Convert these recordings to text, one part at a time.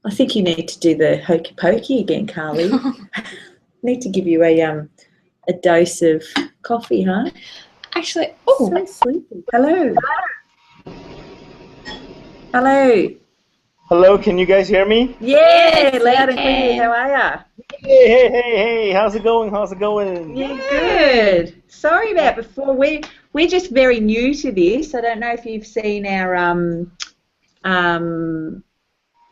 I think you need to do the hokey pokey again, Carly. Need to give you a dose of coffee, huh? Actually, So sleepy. Hello. Hello. Hello, can you guys hear me? Yeah, Yes, loud we and clear. can. How are ya? Hey, how's it going? How's it going? Yeah, good. Sorry about before. We're just very new to this. I don't know if you've seen our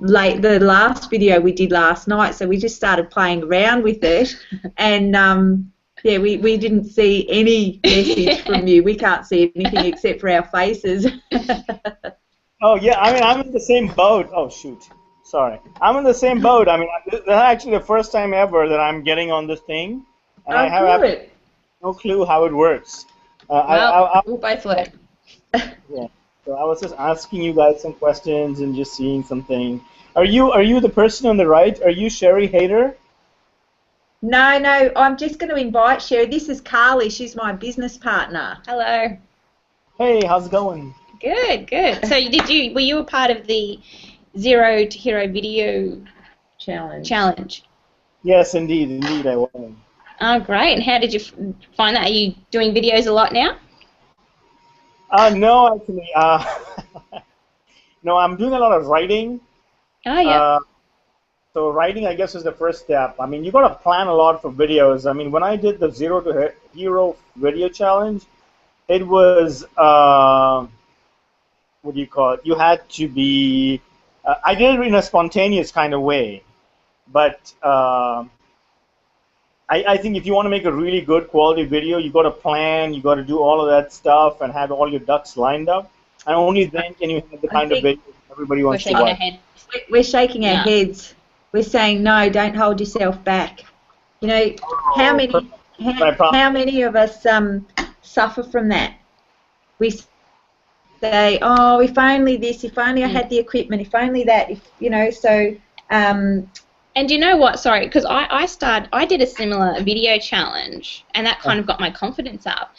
the last video we did last night, so we just started playing around with it, and yeah, we didn't see any message from you. We can't see anything except for our faces. Oh yeah, I mean I'm in the same boat. Oh shoot, sorry. I'm in the same boat. I mean this is actually the first time ever that I'm getting on this thing, and I have Good. no clue how it works. Well, we'll both work. Yeah. So I was just asking you guys some questions and just seeing something. Are you the person on the right? Are you Sherry Hayter? No, I'm just going to invite Sherry. This is Carly. She's my business partner. Hello. Hey, how's it going? Good, good. So were you a part of the Zero to Hero video challenge? Yes, indeed I was. Oh, great. And how did you find that? Are you doing videos a lot now? No, actually, no, I'm doing a lot of writing. Oh, yeah. So writing, I guess, is the first step. I mean, you got to plan a lot for videos. I mean, when I did the Zero to Hero video challenge, it was, what do you call it? You had to be, I did it in a spontaneous kind of way. But I think if you want to make a really good quality video, you got to plan, you got to do all of that stuff and have all your ducks lined up. And only then can you have the kind of video everybody wants to watch. We're shaking our heads. We're saying, no, don't hold yourself back. You know, how many of us suffer from that? We say, oh, if only this, if only I had the equipment, if only that, if you know, so... And you know what? Sorry, because I did a similar video challenge, and that kind of got my confidence up.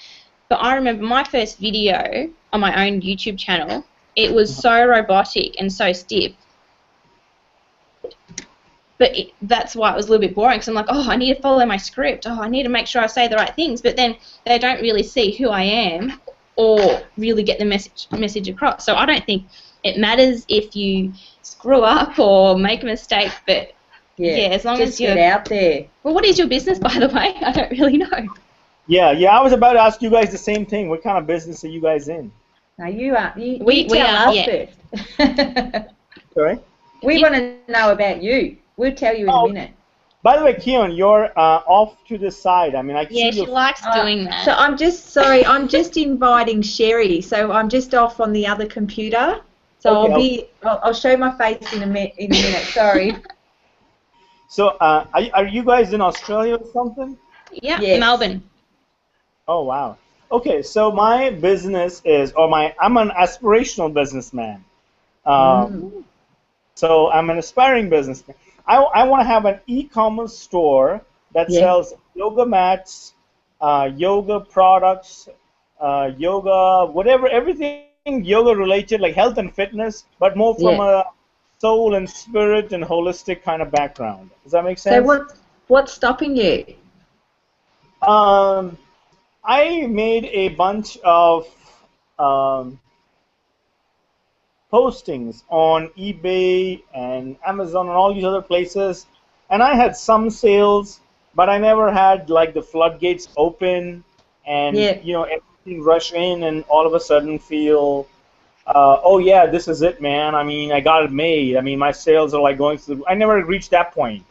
But I remember my first video on my own YouTube channel. It was so robotic and so stiff. But that's why it was a little bit boring, because I'm like, oh, I need to follow my script. Oh, I need to make sure I say the right things. But then they don't really see who I am or really get the message across. So I don't think it matters if you screw up or make a mistake, but yeah, as long as you're out there. Well, what is your business, by the way? I don't really know. Yeah, I was about to ask you guys the same thing. What kind of business are you guys in? No, you are. We tell us first. Sorry? We want to know about you. We'll tell you in a minute. By the way, Keon, you're off to the side. I mean, I can see she likes doing that. So I'm just inviting Sherry. So I'm just off on the other computer. So okay, I'll show my face in a minute. Sorry. So are you guys in Australia or something? Yeah, yes. Melbourne. Oh wow. Okay, so my business is, I'm an aspirational businessman. So I'm an aspiring businessman. I want to have an e-commerce store that sells yoga mats, yoga products, yoga, whatever, everything yoga related, like health and fitness, but more from a soul and spirit and holistic kind of background. Does that make sense? So what's stopping you? I made a bunch of postings on eBay and Amazon and all these other places, and I had some sales, but I never had like the floodgates open and you know, everything rush in and all of a sudden feel oh yeah, this is it, man. I mean, I got it made. I mean, my sales are like going through. I never reached that point.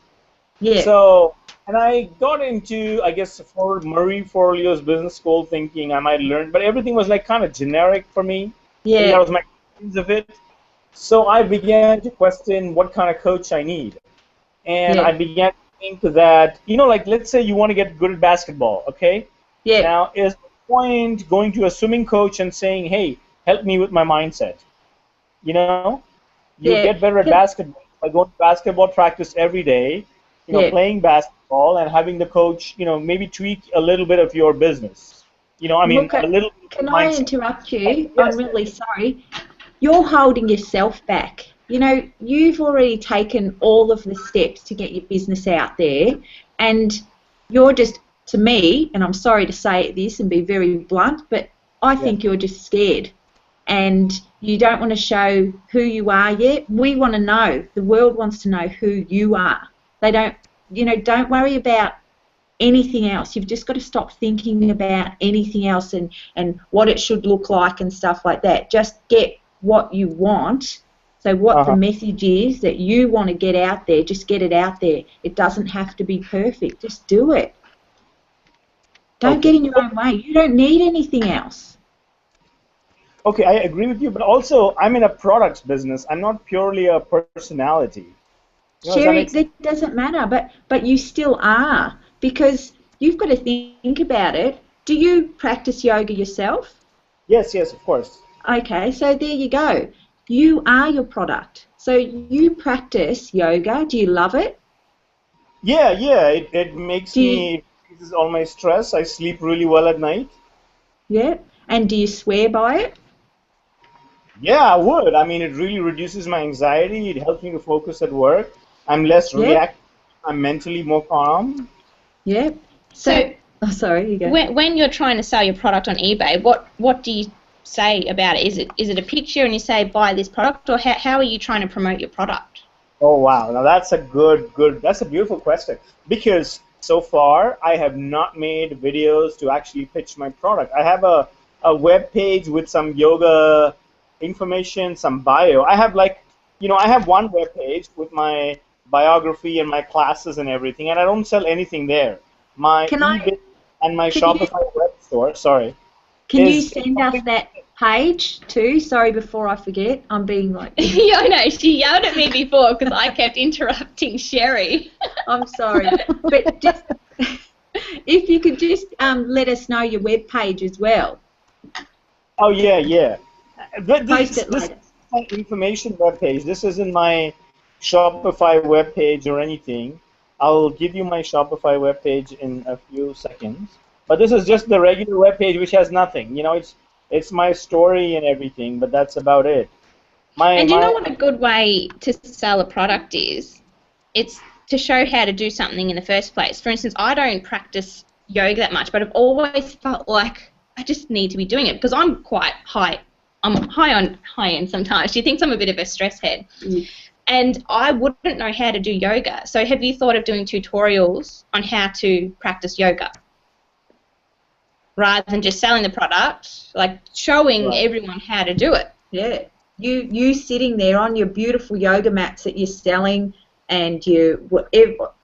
Yeah. So, and I got into, I guess, for Marie Forleo's business school, thinking I might learn, but everything was like kind of generic for me. Yeah. That was my experience of it. So I began to question what kind of coach I need, and I began to think that, you know, like let's say you want to get good at basketball, okay? Yeah. Now, is the point going to a swimming coach and saying, hey, help me with my mindset? You know, you get better at basketball by going to basketball practice every day, you know, playing basketball and having the coach, you know, maybe tweak a little bit of your business. You know, I mean, a little. Can I interrupt you? Yes. I'm really sorry. You're holding yourself back. you know, you've already taken all of the steps to get your business out there, and you're just, to me, and I'm sorry to say this and be very blunt, but I think you're just scared, and you don't want to show who you are yet. We want to know. The world wants to know who you are. They don't, you know, don't worry about anything else. You've just got to stop thinking about anything else and what it should look like and stuff like that. Just get what you want. So what the message is that you want to get out there, just get it out there. It doesn't have to be perfect. Just do it. Don't get in your own way. You don't need anything else. Okay, I agree with you, but also I'm in a products business. I'm not purely a personality. Sherry, it doesn't matter, but you still are, because you've got to think about it. Do you practice yoga yourself? Yes, of course. Okay, so there you go. You are your product. So you practice yoga. Do you love it? Yeah, it makes me, eases all my stress. I sleep really well at night. Yeah, and do you swear by it? Yeah, I would. I mean, it really reduces my anxiety. It helps me to focus at work. I'm less reactive. I'm mentally more calm. Yeah. So sorry, you go. When you're trying to sell your product on eBay, what do you say about it? Is it a picture and you say buy this product, or how are you trying to promote your product? Oh wow, now that's a that's a beautiful question, because so far I have not made videos to actually pitch my product. I have a web page with some yoga information, some bio. I have I have one web page with my biography and my classes and everything, and I don't sell anything there. My eBay and my Shopify web store, sorry. Can you send us that page too? Sorry, before I forget, I'm being like... Yeah, I know. She yelled at me before because I kept interrupting Sherry. I'm sorry. But just, if you could just let us know your web page as well. Oh, yeah. Post it later. This is my information web page. This isn't my Shopify web page or anything. I'll give you my Shopify web page in a few seconds. But this is just the regular web page, which has nothing. You know, it's my story and everything, but that's about it. And you know what a good way to sell a product is? It's to show how to do something in the first place. For instance, I don't practice yoga that much, but I've always felt like I just need to be doing it because I'm quite high. I'm high end sometimes. She thinks I'm a bit of a stress head. And I wouldn't know how to do yoga. So have you thought of doing tutorials on how to practice yoga? Rather than just selling the product, like showing everyone how to do it. Yeah. You sitting there on your beautiful yoga mats that you're selling and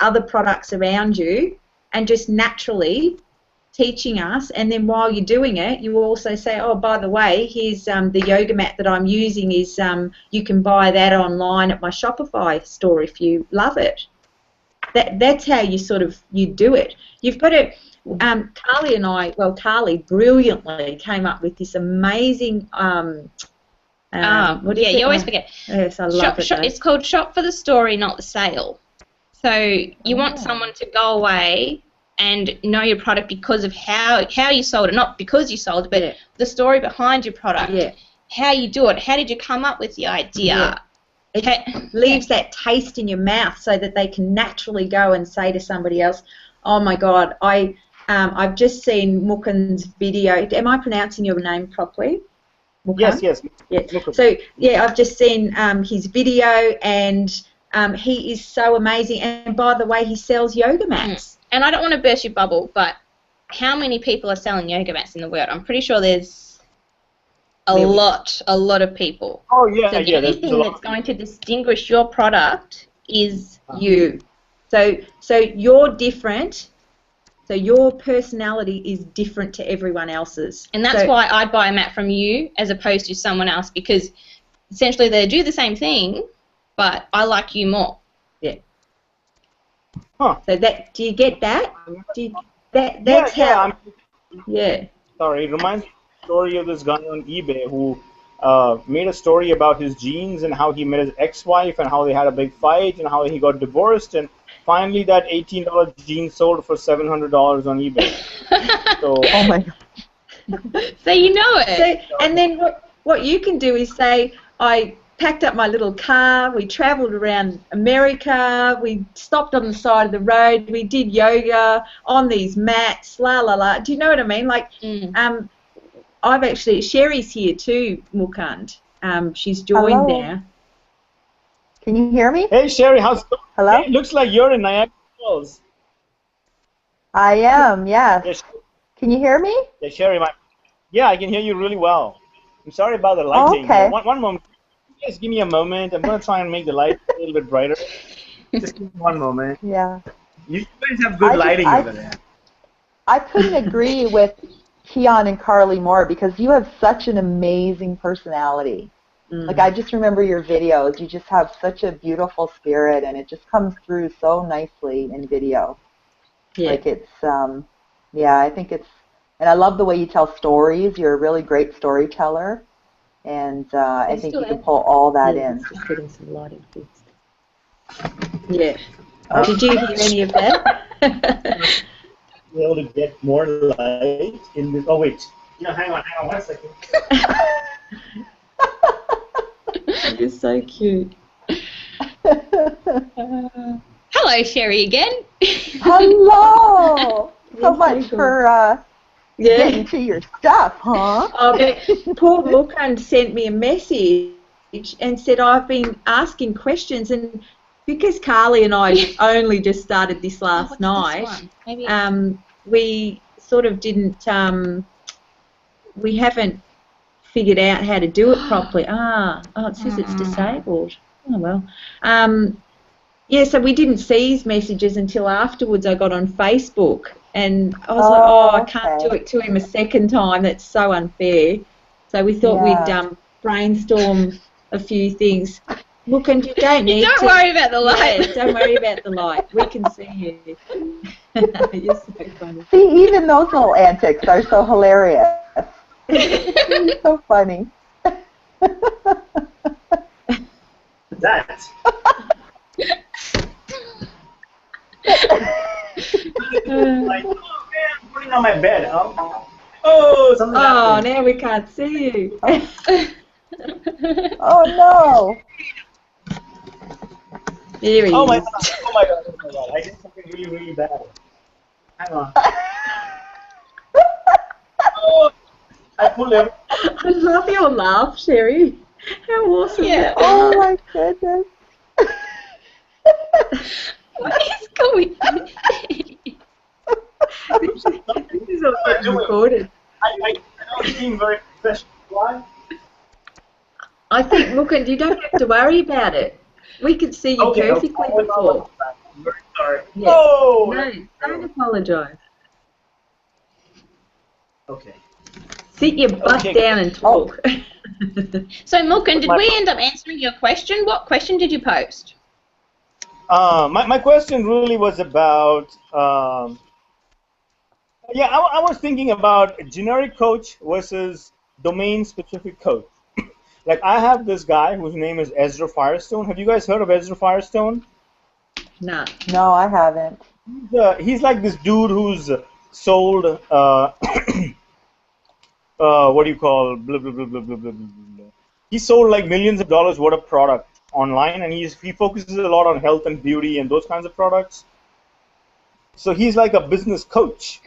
other products around you, and just naturally teaching us, and then while you're doing it, you also say, oh, by the way, here's the yoga mat that I'm using is you can buy that online at my Shopify store if you love it. That's how you do it. You've got to... Carly and I, Carly brilliantly came up with this amazing, you always forget. Yes, I love it. It's called Shop for the Story, not the Sale. So you want someone to go away and know your product because of how you sold it, not because you sold it, but the story behind your product, how you do it, how did you come up with the idea. It leaves that taste in your mouth so that they can naturally go and say to somebody else, oh my God, I've just seen Mukun's video. Am I pronouncing your name properly? Mukun? Yes. Yeah. So, I've just seen his video, and he is so amazing. And by the way, he sells yoga mats. And I don't want to burst your bubble, but how many people are selling yoga mats in the world? I'm pretty sure there's a lot of people. Oh, yeah, so the only thing that's going to distinguish your product is you. So you're different. So your personality is different to everyone else's. And that's why I'd buy a mat from you as opposed to someone else, because essentially they do the same thing, but I like you more. Yeah. Huh. So do you get that? That's how. Yeah. Sorry, it reminds me of the story of this guy on eBay who made a story about his jeans and how he met his ex-wife and how they had a big fight and how he got divorced, and finally that $18 jeans sold for $700 on eBay. So, oh my God. So you know it. So, and then what you can do is say, I packed up my little car, we travelled around America, we stopped on the side of the road, we did yoga on these mats, la la la. Do you know what I mean? Like, I've actually, Sherry's here too, Mukund. She's joined now. Can you hear me? Hey, Sherry, how's it going? Hello? Hey, it looks like you're in Niagara Falls. I am, yes. Yes. Can you hear me? Yeah, Sherry, yeah, I can hear you really well. I'm sorry about the lighting. Okay. One moment. Just give me a moment. I'm going to try and make the light a little bit brighter. Just give me one moment. Yeah. You guys have good lighting over there. I couldn't agree with Keon and Carly more because you have such an amazing personality. Like, I just remember your videos. You just have such a beautiful spirit, and it just comes through so nicely in video. Yeah. Like, it's, yeah, I think it's, and I love the way you tell stories. You're a really great storyteller, and I think you can pull all that in. Just getting some lighting fixed. Yeah. Did you hear any of that? Be able to get more light in this. Oh, wait. No, hang on 1 second. You're so cute. Hello, Sherry again. Hello. So much for getting to your stuff, huh? Oh, but Paul Mukund sent me a message and said I've been asking questions, and because Carly and I only just started this last night, we sort of didn't. We haven't figured out how to do it properly. It says it's disabled. Oh well. Yeah, so we didn't see his messages until afterwards. I got on Facebook, and I was I can't do it to him a second time. That's so unfair. So we thought we'd brainstorm a few things. Look, and you don't need Don't worry about the light. Yeah, don't worry about the light. We can see you. You're so funny. See, even those little antics are so hilarious. So funny. That. Like, oh man, I'm putting on my bed. Something happened. Now we can't see you. Oh no. Here he is. Oh my god. I did something really, really bad. Hang on. I pulled him. I love your laugh, Sherry. How awesome. Yeah. Oh my goodness. What is going on? This is all being recorded. I don't seem very professional. Why? I think, Mukund, you don't have to worry about it. We could see you perfectly before. I'm very sorry. Yeah. Oh! No, don't apologise. Okay. Sit your butt down and talk. So, Mukund, did we end up answering your question? What question did you post? My question really was about, I was thinking about generic coach versus domain-specific coach. Like, I have this guy whose name is Ezra Firestone. Have you guys heard of Ezra Firestone? No. No, I haven't. He's like this dude who's sold, what do you call, blah, blah, blah, blah, blah, blah, blah. He sold like millions of dollars worth of product online, and he focuses a lot on health and beauty and those kinds of products. So he's like a business coach.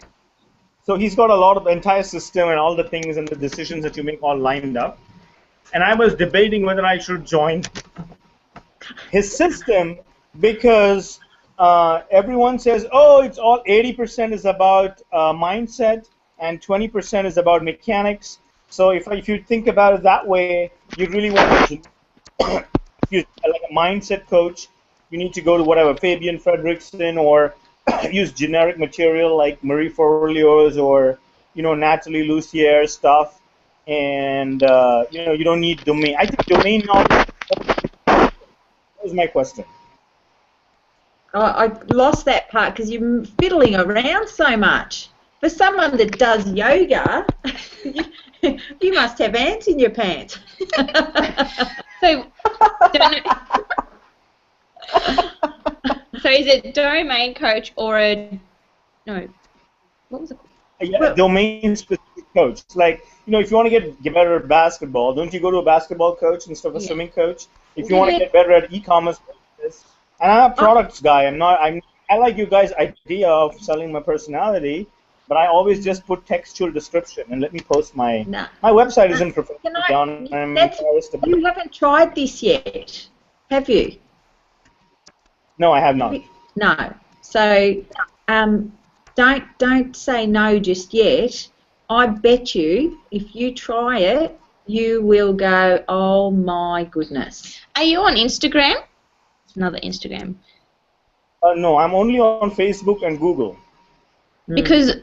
So he's got a lot of the entire system and all the things and the decisions that you make all lined up. And I was debating whether I should join his system because everyone says, oh, it's all 80% is about mindset and 20% is about mechanics. So if you think about it that way, you really want to use like a mindset coach. You need to go to whatever Fabian Fredrickson or use generic material like Marie Forleo's or Natalie Lussier stuff. And you don't need domain. I think domain knowledge. That was my question. I lost that part because you're fiddling around so much. For someone that does yoga, you must have ants in your pants. So is it domain coach or a no? What was it called? Yeah, domain specific coach. It's like, if you want to get better at basketball, don't you go to a basketball coach instead of a swimming coach? If you want to get better at e-commerce, and I'm a products guy. I like you guys' idea of selling my personality, but I always just put textual description and let me post my website isn't professionally done. You haven't tried this yet, have you? No, I have not. No. So don't say no just yet. I bet you if you try it, you will go, oh my goodness. Are you on Instagram? It's another Instagram. No, I'm only on Facebook and Google. Because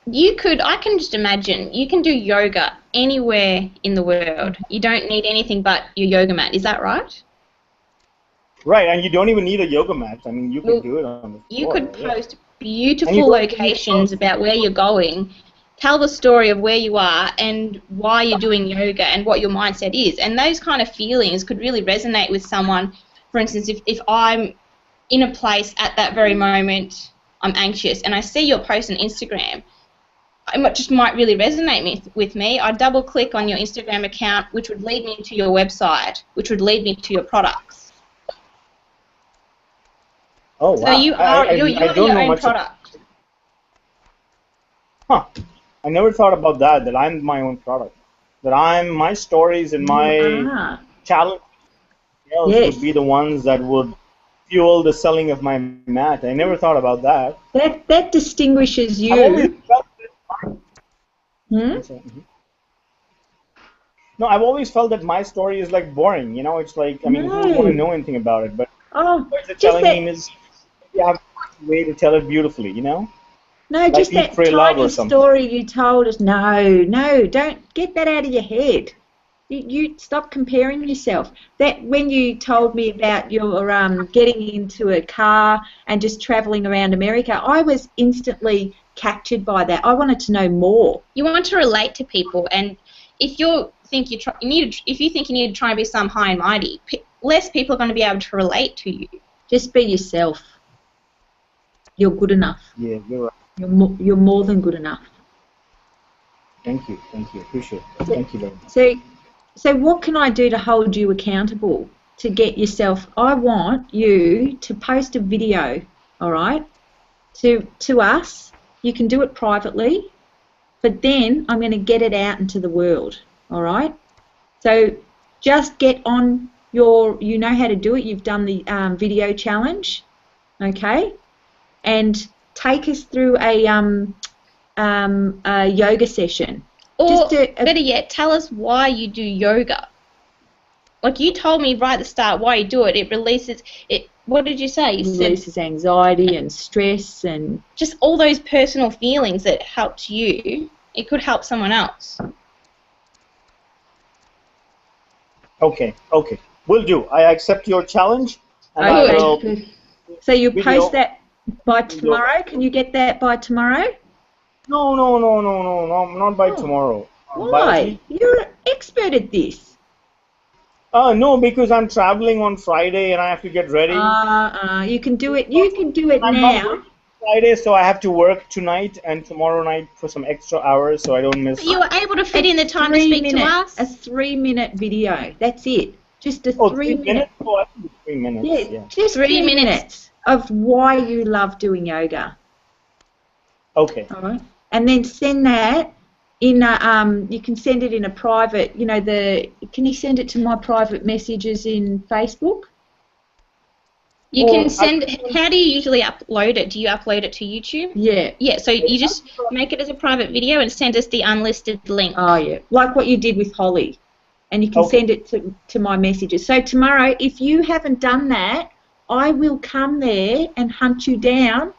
I can just imagine, you can do yoga anywhere in the world. You don't need anything but your yoga mat. Is that right? Right, and you don't even need a yoga mat. I mean, you could do it on the floor. You could post beautiful locations about where you're going, tell the story of where you are and why you're doing yoga and what your mindset is. And those kind of feelings could really resonate with someone. For instance, if I'm in a place at that very moment, I'm anxious, and I see your post on Instagram, it just might really resonate with me. I'd double-click on your Instagram account, which would lead me to your website, which would lead me to your products. Oh, wow. So you're your own product. Huh. I never thought about that I'm my own product. That my stories and my challenge would be the ones that would fuel the selling of my mat. I never thought about that. That distinguishes you. No, I've always felt that my story is like boring. It's like, who would want to know anything about it? But what you're telling me is you have a way to tell it beautifully, No, like just that tiny story you told us. No, don't get that out of your head. You stop comparing yourself. That when you told me about your getting into a car and just traveling around America, I was instantly captured by that. I wanted to know more. You want to relate to people, and if you think you need to try and be some high and mighty, less people are going to be able to relate to you. Just be yourself. You're good enough. Yeah, you're right. You're more than good enough. Thank you. Appreciate it. Thank you very much. So what can I do to hold you accountable to get yourself? I want you to post a video, all right, to us. You can do it privately, but then I'm going to get it out into the world, all right? So just get on you know how to do it. You've done the video challenge, okay? And take us through a yoga session. Or, better yet, tell us why you do yoga. Like you told me right at the start why you do it. It releases it. What did you say? You releases anxiety and stress and just all those personal feelings that helped you. It could help someone else. Okay. Will do. I accept your challenge. And so you post that by tomorrow? Can you get that by tomorrow? No, not by tomorrow. Why? You're an expert at this. No, because I'm traveling on Friday and I have to get ready. You can do it. You can do it now. Friday, so I have to work tonight and tomorrow night for some extra hours, so I don't miss. You were able to fit in the time to speak to us. A 3-minute video. That's it. Just a 3-minute. 3 minutes. Yeah, just 3 minutes of why you love doing yoga. Okay. All right. And then send that in you can send it in a private, can you send it to my private messages in Facebook? You can send, how do you usually upload it? Do you upload it to YouTube? Yeah. Yeah, so you just make it as a private video and send us the unlisted link. Oh, yeah. Like what you did with Holly. And you can send it to my messages. So tomorrow, if you haven't done that, I will come there and hunt you down.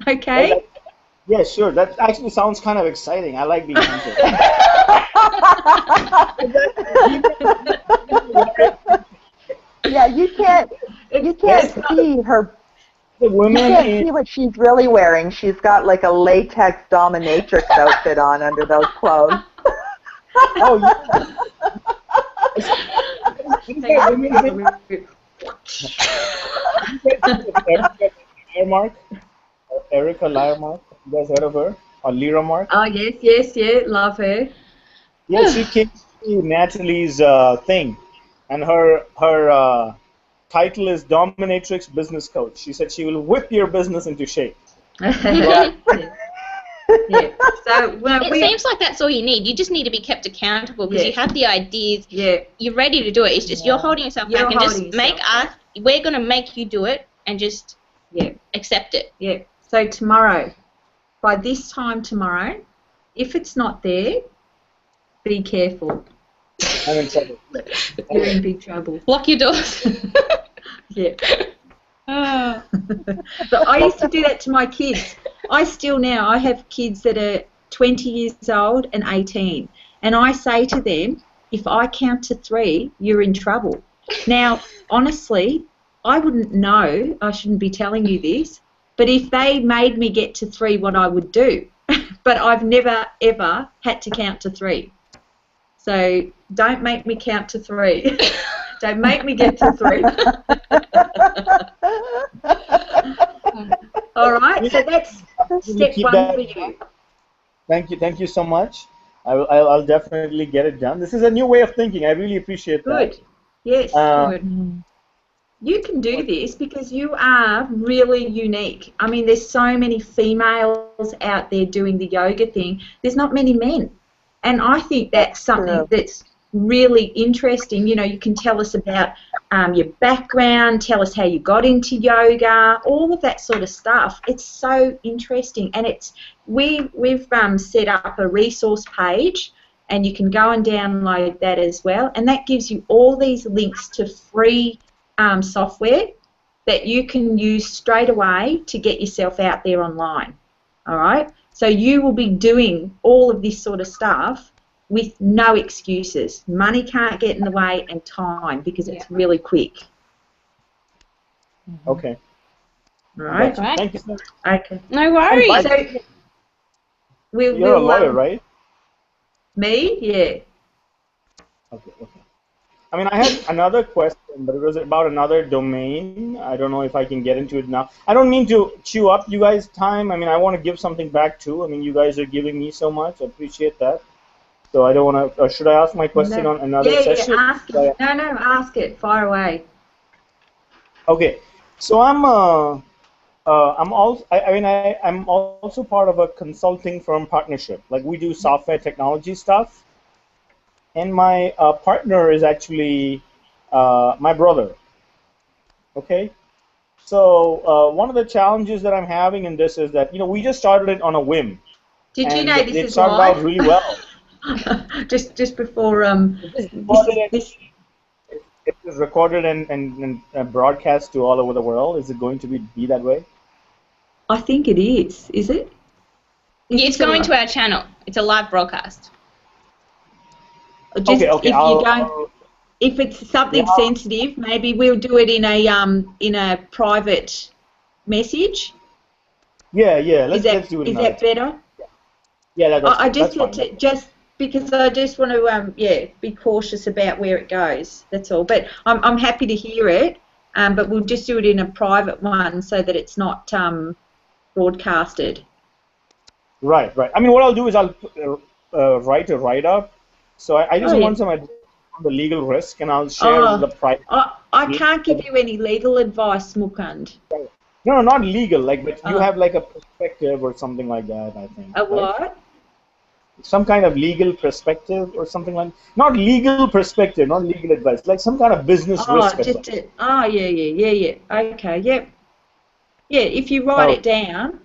Okay? Yeah, sure. That actually sounds kind of exciting. I like being hunted. Yeah, you can't see her. The women you can't see what she's really wearing. She's got like a latex dominatrix outfit on under those clothes. Oh, yeah. Liarmark? Erica Liarmark? You guys heard of her? or Lyra Mark. Oh, yes, love her. Yeah, she came to Natalie's thing, and her title is Dominatrix Business Coach. She said she will whip your business into shape. Yeah. So it seems like that's all you need. You just need to be kept accountable because you have the ideas. Yeah. You're ready to do it. It's just you're holding yourself back and just make us. We're gonna make you do it and just accept it. Yeah. So tomorrow, by this time tomorrow, if it's not there, be careful. I'm in trouble. You're in big trouble. Lock your doors. Yeah. But I used to do that to my kids. I have kids that are 20 years old and 18. And I say to them, if I count to 3, you're in trouble. Now, honestly, I wouldn't know, I shouldn't be telling you this, but if they made me get to 3, what I would do. But I've never, ever had to count to 3. So don't make me count to 3. Don't make me get to 3. All right, so that's step 1 for you. Thank you so much. I'll definitely get it done. This is a new way of thinking. I really appreciate that. Good. Yes, good. You can do this because you are really unique. I mean, there's so many females out there doing the yoga thing. There's not many men. And I think that's something that's really interesting. You know, you can tell us about your background, tell us how you got into yoga, all of that sort of stuff. It's so interesting, and we've set up a resource page, and you can go and download that as well, and that gives you all these links to free software that you can use straight away to get yourself out there online. All right, so you will be doing all of this sort of stuff with no excuses. Money can't get in the way, and time, because it's really quick. Okay. All right. Thank you so much. Okay. No worries. So You're a lawyer, right? Me? Yeah. Okay. I mean, I had another question, but it was about another domain. I don't know if I can get into it now. I don't mean to chew up you guys' time. I mean, I want to give something back too. I mean, you guys are giving me so much. I appreciate that. So I don't want to. Should I ask my question on another session? Yeah, ask it. No, ask it. Fire away. Okay. So I'm also part of a consulting firm partnership. Like, we do software technology stuff. And my partner is actually my brother. Okay? So one of the challenges that I'm having in this is that, we just started it on a whim. Did you know this it is started live? out really well. just before it is recorded and broadcast to all over the world. Is it going to be that way? I think it is. Is it? It's going to our channel. It's a live broadcast. Just if it's something sensitive, maybe we'll do it in a private message. Yeah. Let's do it. Is that better? Yeah, that's fine. Just because I just want to be cautious about where it goes. That's all. But I'm happy to hear it. But we'll just do it in a private one so that it's not broadcasted. Right. I mean, what I'll do is I'll write a write-up. So I just want some on the legal risk, and I'll share the private. I can't give you any legal advice, Mukund. No, not legal. But you have like a perspective or something like that. I think. A what? Some kind of legal perspective or something like. Not legal perspective, not legal advice. Like some kind of business risk advice. Yeah. Okay, yep. Yeah, if you write it down,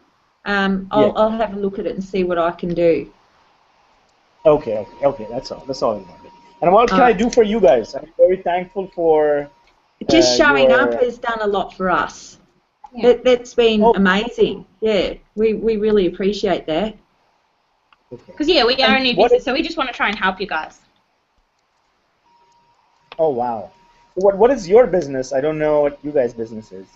I'll have a look at it and see what I can do. Okay, that's all I wanted. And what can I do for you guys? I'm very thankful for... Just showing up has done a lot for us. Yeah. That's been amazing. Yeah, we really appreciate that. Because, we are a new business, so we just want to try and help you guys. Oh, wow. What is your business? I don't know what you guys' business is.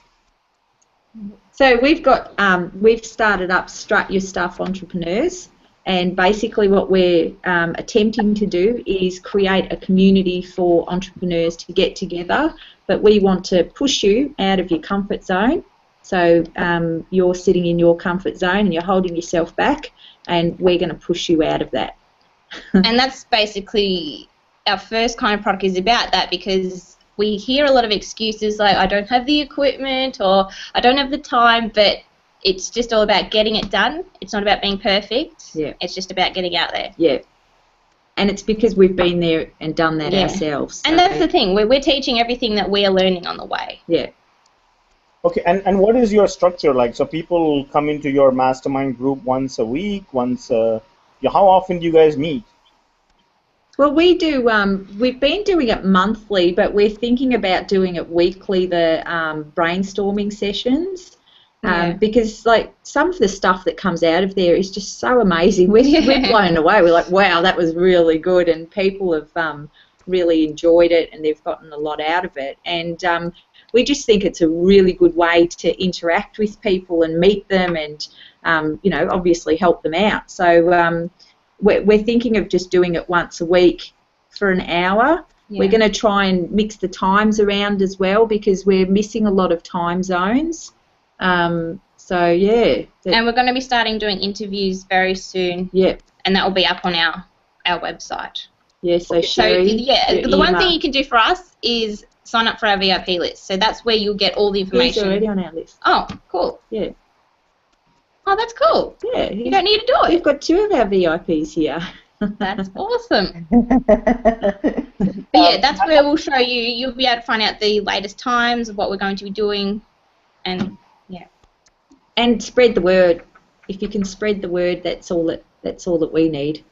So we've started up Strut Your Stuff Entrepreneurs. And basically what we're attempting to do is create a community for entrepreneurs to get together, but we want to push you out of your comfort zone. So you're sitting in your comfort zone and you're holding yourself back, and we're going to push you out of that. And that's basically our first kind of product is about that, because we hear a lot of excuses like I don't have the equipment or I don't have the time, but it's just all about getting it done. It's not about being perfect. Yeah. It's just about getting out there. Yeah. And it's because we've been there and done that ourselves. So. And that's the thing. We're teaching everything that we're learning on the way. Yeah. Okay, and what is your structure like? So people come into your mastermind group once a week, how often do you guys meet? Well, we do. We've been doing it monthly, but we're thinking about doing it weekly. The brainstorming sessions, because like some of the stuff that comes out of there is just so amazing. We're blown away. We're like, wow, that was really good, and people have really enjoyed it, and they've gotten a lot out of it. And we just think it's a really good way to interact with people and meet them, and obviously help them out. So. We're thinking of just doing it once a week for an hour. Yeah. We're going to try and mix the times around as well, because we're missing a lot of time zones. So, yeah. And we're going to be starting doing interviews very soon. Yeah. And that will be up on our website. Yeah, so Sherry. The one thing you can do for us is sign up for our VIP list. So that's where you'll get all the information. He's already on our list. Oh, cool. Yeah. Oh, that's cool. Yeah. You don't need to do it. We've got 2 of our VIPs here. That's awesome. But yeah, that's where we'll show you. You'll be able to find out the latest times of what we're going to be doing, and yeah. And spread the word. If you can spread the word, that's all that we need.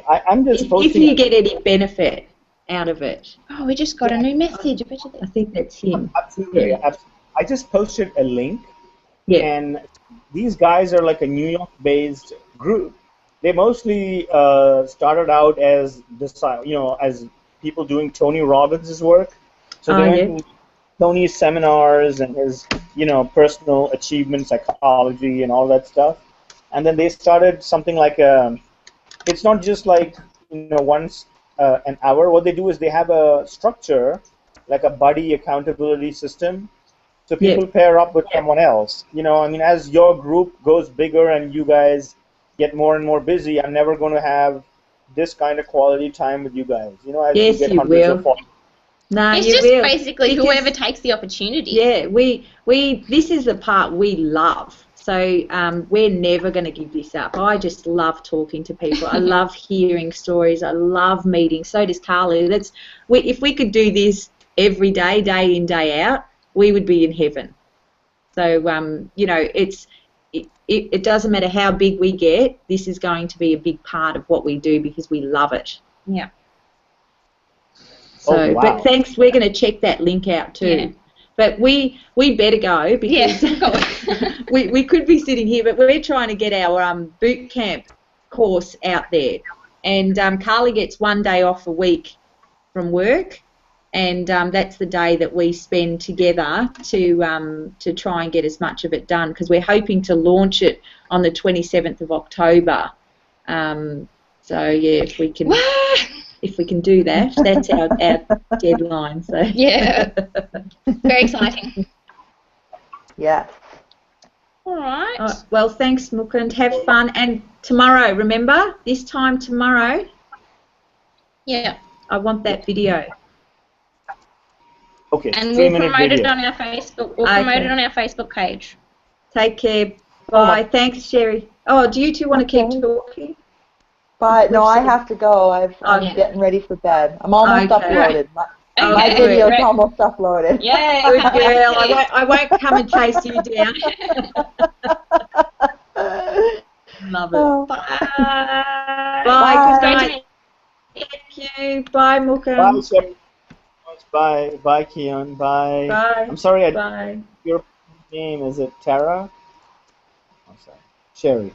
I'm just posting. If you get any benefit out of it. Oh, we just got a new message. I think that's him. Absolutely. Yeah. I just posted a link. Yeah. And these guys are like a New York-based group. They mostly started out as as people doing Tony Robbins' work. So they went to Tony's seminars and his personal achievement psychology and all that stuff. And then they started something like it's not just like once an hour. What they do is they have a structure, like a buddy accountability system. So people pair up with someone else. As your group goes bigger and you guys get more and more busy, I'm never going to have this kind of quality time with you guys. As yes, you get you will. No, it's just basically whoever takes the opportunity. Yeah, this is the part we love. So we're never going to give this up. I just love talking to people. I love hearing stories. I love meeting. So does Carly. If we could do this every day, day in, day out, we would be in heaven. So, it doesn't matter how big we get, this is going to be a big part of what we do because we love it. Yeah. So, but thanks, we're going to check that link out too. Yeah. But we better go because we could be sitting here, but we're trying to get our boot camp course out there. And Carly gets 1 day off a week from work. And that's the day that we spend together to try and get as much of it done, because we're hoping to launch it on the 27th of October. So yeah, if we can do that, that's our deadline. So yeah, very exciting. Yeah. All right. Well, thanks, Mukund. Have fun. And tomorrow, remember this time tomorrow. Yeah. I want that video. Okay. And we'll promote it on our Facebook. We'll promote it on our Facebook page. Take care. Bye. Thanks, Sherry. Oh, do you two want to keep talking? But no, I have to go. I'm getting ready for bed. I'm almost uploaded. My video's almost uploaded. Yeah, good girl. I won't come and chase you down. Love it. Bye. Bye. Good night. Thank you. Bye, Mukund. Bye. Bye, Keon. Bye. Bye. I'm sorry. Bye. Your name, is it Tara? I'm sorry. Sherry.